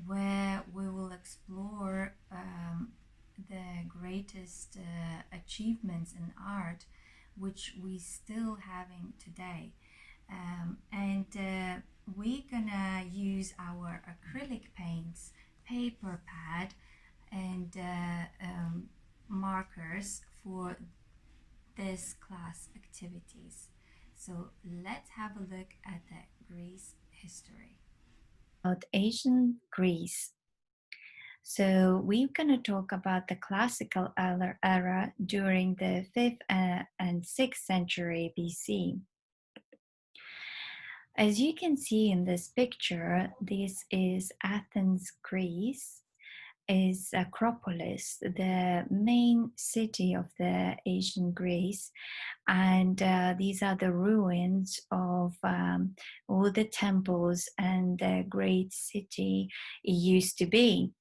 where we will explore the greatest achievements in art which we still having today. And we're gonna use our acrylic paints, paper pad, and markers for this class activities. So let's have a look at the Greece history. About ancient Greece. So we're going to talk about the classical era during the 5th and 6th century BC. As you can see in this picture, this is Athens, Greece, is Acropolis, the main city of the ancient Greece, and these are the ruins of all the temples and the great city it used to be.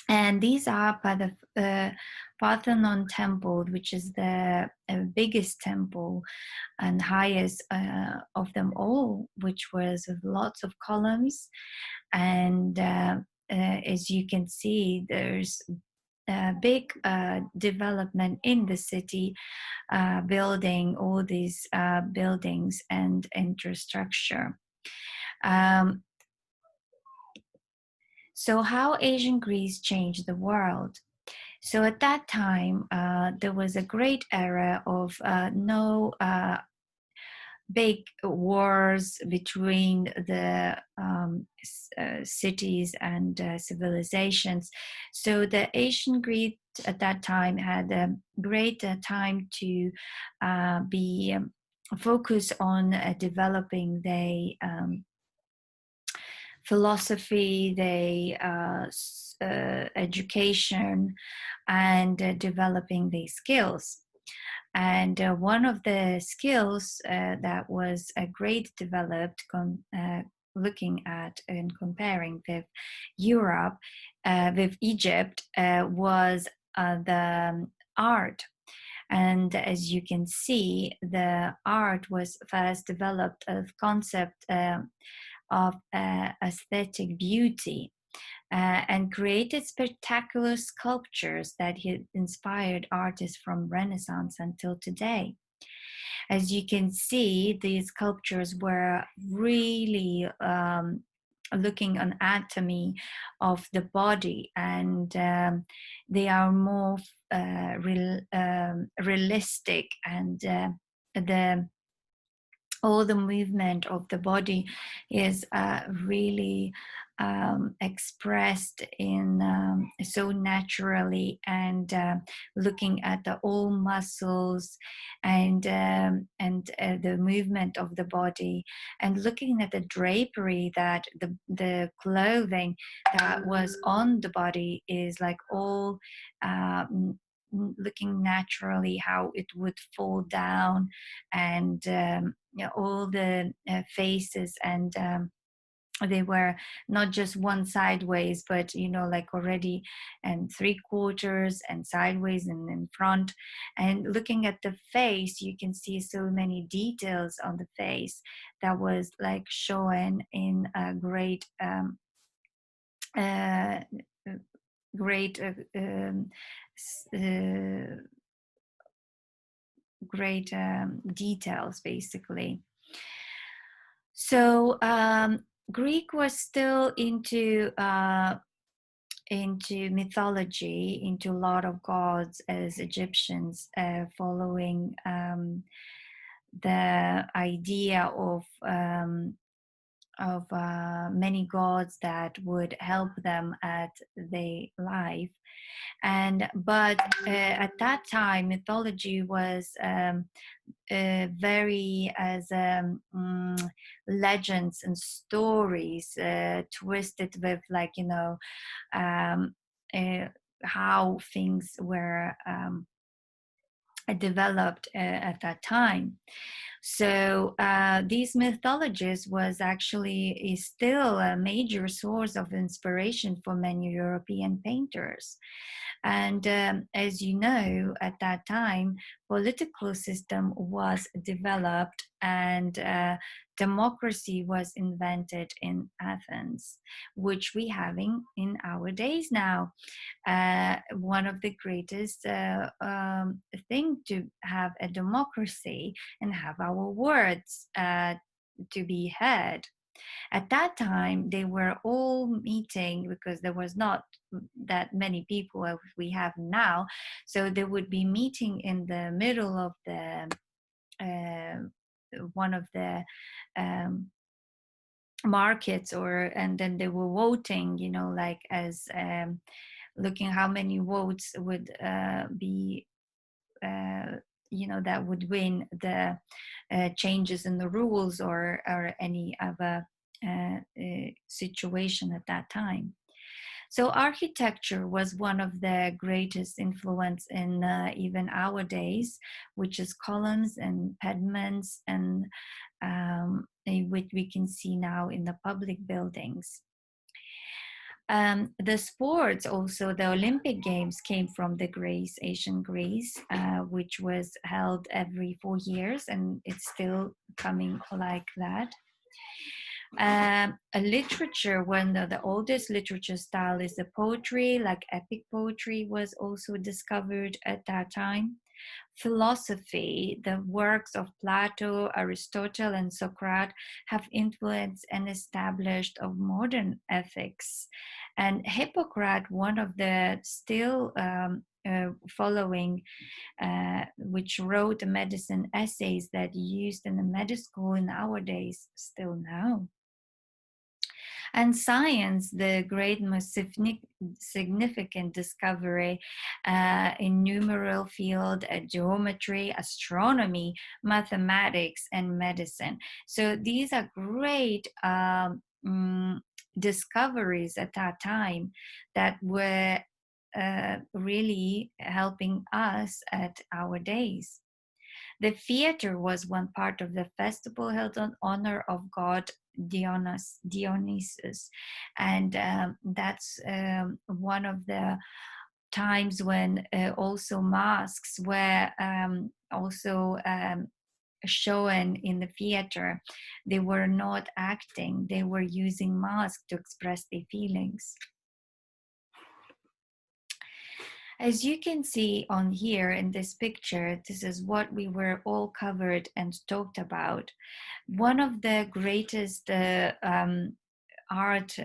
And these are by the Parthenon temple, which is the biggest temple and highest of them all, which was with lots of columns. And as you can see, there's a big development in the city, building all these buildings and infrastructure. Um, so, how ancient Greece changed the world? So, at that time, there was a great era of no big wars between the cities and civilizations. So the ancient Greece at that time had a great time to be focused on developing the philosophy, the education, and developing the skills. And one of the skills that was great developed looking at and comparing with Europe, with Egypt, was the art. And as you can see, the art was first developed of concept of aesthetic beauty and created spectacular sculptures that inspired artists from Renaissance until today. As you can see, these sculptures were really looking on anatomy of the body, and they are more realistic, and the all the movement of the body is really expressed in so naturally, and looking at the all muscles and the movement of the body, and looking at the drapery, that the clothing that was on the body is like all looking naturally, how it would fall down, and all the faces, and they were not just one sideways, but like already and three quarters and sideways and in front. And looking at the face, you can see so many details on the face that was like shown in a uh, great uh, great details, basically. So Greek was still into mythology, into a lot of gods as Egyptians, following the idea of many gods that would help them at their life. And but at that time, mythology was very as legends and stories, twisted with, like, um, uh, how things were developed at that time. So these mythologies was actually is still a major source of inspiration for many European painters. And as you know, at that time, political system was developed, and democracy was invented in Athens, which we having in our days now. One of the greatest thing to have a democracy and have our words to be heard. At that time, they were all meeting because there was not that many people as we have now. So they would be meeting in the middle of the uh, one of the um, markets, or and then they were voting, like as looking how many votes would be uh, that would win the changes in the rules, or any other situation at that time. So architecture was one of the greatest influence in even our days, which is columns and pediments, and which we can see now in the public buildings. The sports, also the Olympic Games, came from the Greece, ancient Greece, which was held every 4 years, and it's still coming like that. A literature, one of the oldest literature style is the poetry, like epic poetry was also discovered at that time. Philosophy, the works of Plato, Aristotle, and Socrates have influenced and established of modern ethics. And Hippocrates, one of the still following, which wrote the medicine essays that used in the medical school in our days still now. And science, the great most significant discovery in numeral field, geometry, astronomy, mathematics, and medicine. So these are great discoveries at that time that were really helping us at our days. The theater was one part of the festival held in honor of god Dionysus, and that's one of the times when also masks were also shown in the theater. They were not acting, they were using masks to express their feelings. As you can see on here in this picture, this is what we were all covered and talked about. One of the greatest art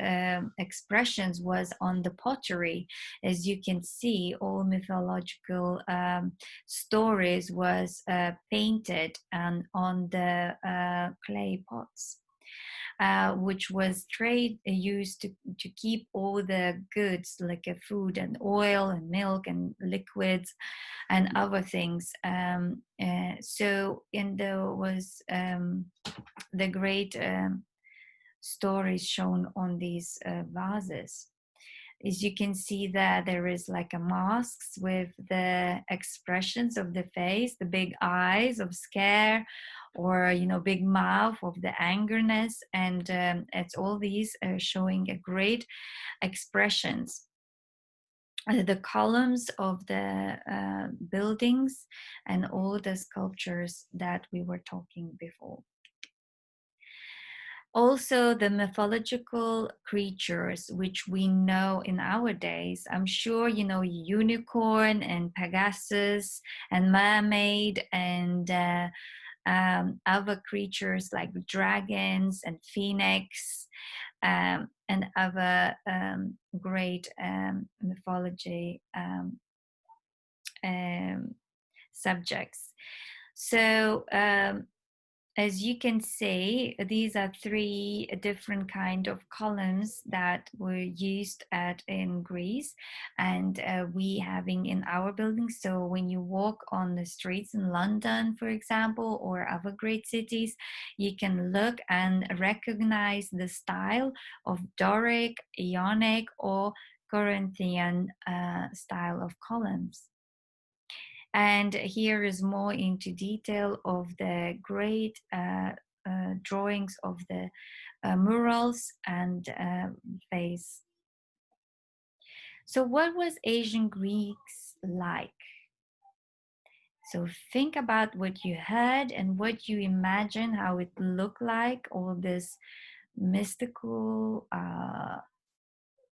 expressions was on the pottery. As you can see, all mythological stories was painted on the clay pots. Which was trade used to keep all the goods like food and oil and milk and liquids and other things. So in there was the great stories shown on these vases. As you can see that there is like a masks with the expressions of the face, the big eyes of scare, or big mouth of the angerness, and it's all these showing a great expressions. The columns of the buildings and all the sculptures that we were talking before. Also, the mythological creatures which we know in our days. I'm sure you know unicorn and Pegasus and mermaid and other creatures like dragons and phoenix, and other great mythology subjects. So as you can see, these are three different kind of columns that were used in Greece, and we having in our buildings. So when you walk on the streets in London, for example, or other great cities, you can look and recognize the style of Doric, Ionic, or Corinthian style of columns. And here is more into detail of the great drawings of the murals and vase. So what was Asian Greeks like? So think about what you heard and what you imagine how it looked like, all this mystical,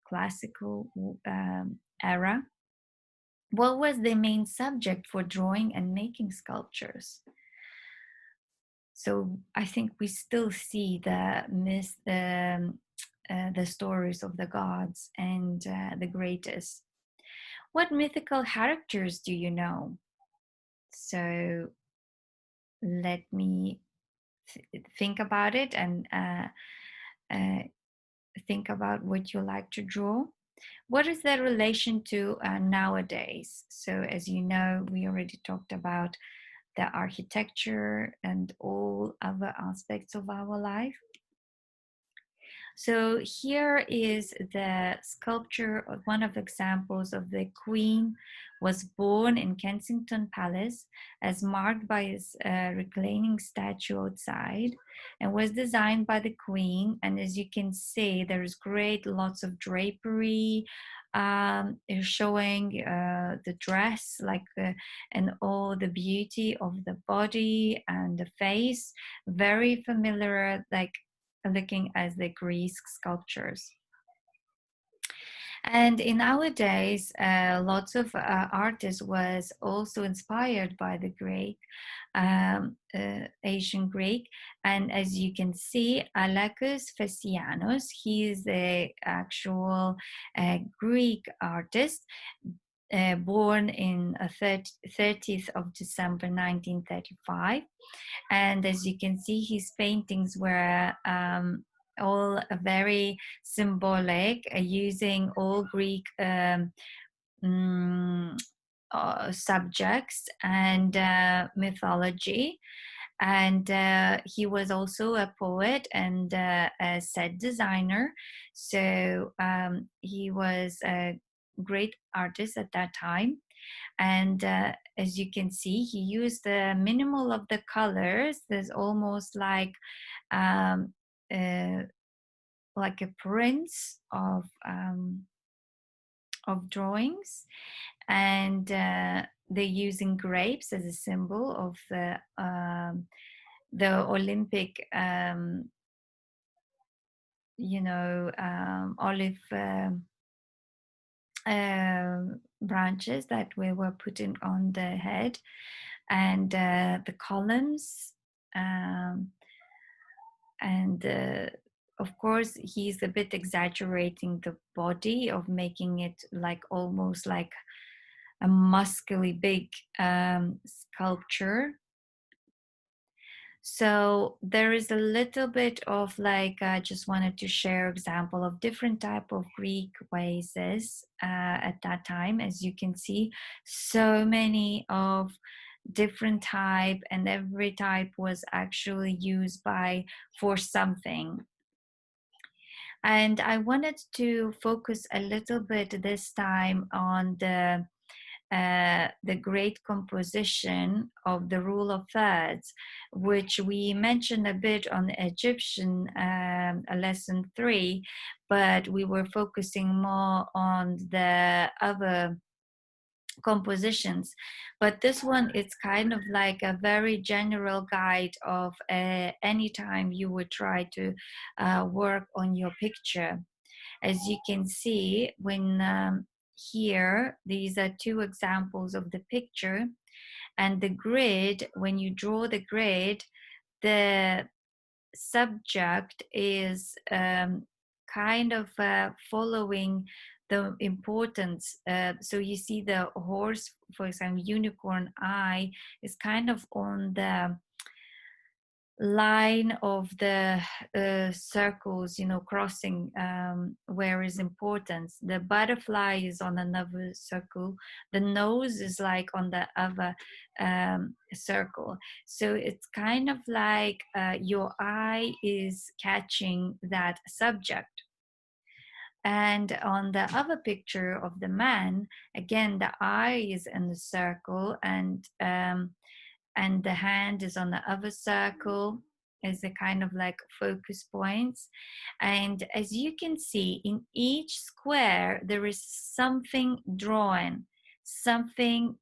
classical era. What was the main subject for drawing and making sculptures? So I think we still see the stories of the gods and the greatest. What mythical characters do you know? So let me think about it and uh, think about what you like to draw. What is the relation to nowadays? So, as you know, we already talked about the architecture and all other aspects of our life. So here is the sculpture of one of the examples of the Queen was born in Kensington Palace as marked by his reclining statue outside and was designed by the Queen. And as you can see, there's great lots of drapery showing the dress and all the beauty of the body and the face. Very familiar, like looking at the Greek sculptures. And in nowadays, lots of artists was also inspired by the Greek, Asian Greek. And as you can see, Alakos Phasianos, he is the actual Greek artist. Born in 30th of December 1935. And as you can see, his paintings were all very symbolic, using all Greek subjects and mythology. And he was also a poet and a set designer. So he was a great artist at that time. And as you can see, he used the minimal of the colors. There's almost um, uh, like a prints of drawings, and they're using grapes as a symbol of the Olympic, olive branches that we were putting on the head, and the columns, and of course he's a bit exaggerating the body of making it like almost like a muscly big sculpture. So there is a little bit of like I just wanted to share example of different type of Greek vases at that time. As you can see, so many of different type, and every type was actually used by for something. And I wanted to focus a little bit this time on the great composition of the rule of thirds, which we mentioned a bit on the Egyptian lesson 3, but we were focusing more on the other compositions. But this one, it's kind of like a very general guide of any time you would try to work on your picture. As you can see, when here, these are two examples of the picture, and the grid, when you draw the grid, the subject is kind of following the importance. So you see the horse, for example, unicorn eye is kind of on the line of the circles, crossing where is importance. The butterfly is on another circle. The nose is like on the other circle. So it's kind of like your eye is catching that subject. And on the other picture of the man, again, the eye is in the circle, and the hand is on the other circle as a kind of like focus points. And as you can see, in each square, there is something drawn, something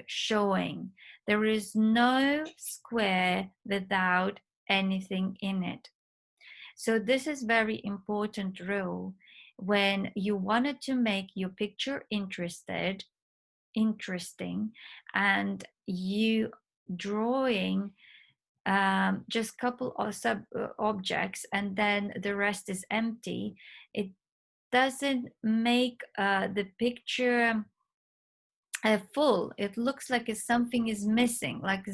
showing. There is no square without anything in it. So this is very important rule when you wanted to make your picture interesting, and you drawing just couple of sub objects and then the rest is empty. It doesn't make the picture full. It looks like something is missing, like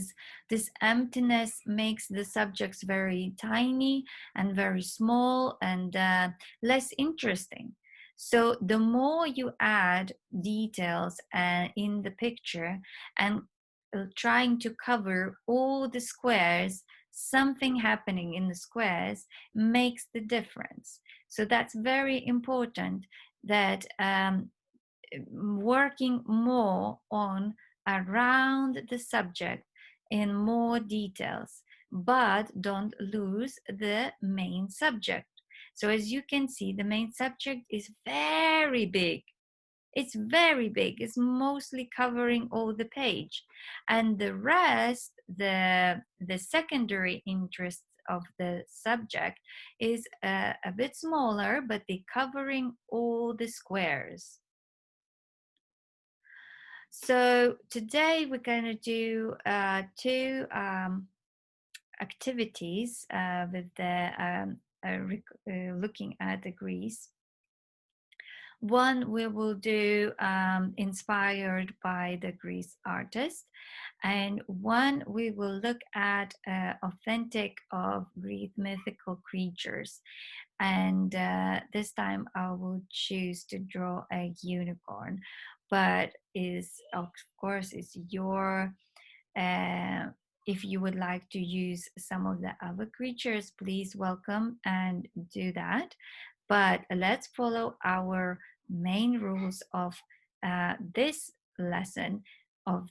this emptiness makes the subjects very tiny and very small and less interesting. So the more you add details in the picture and trying to cover all the squares, something happening in the squares makes the difference. So that's very important, that working more on around the subject in more details, but don't lose the main subject. So as you can see, the main subject is very big. It's very big. It's mostly covering all the page, and the rest, the secondary interests of the subject is a bit smaller, but they covering all the squares. So today we're going to do two activities with the looking at the Greece. One we will do inspired by the Greece artist, and one we will look at authentic of Greek mythical creatures. And this time I will choose to draw a unicorn, but is of course is your uh, if you would like to use some of the other creatures, please welcome and do that. But let's follow our main rules of this lesson of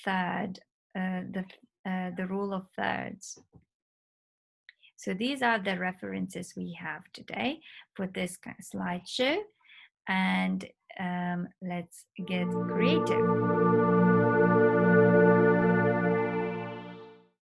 third, the rule of thirds. So these are the references we have today for this slideshow, and let's get creative.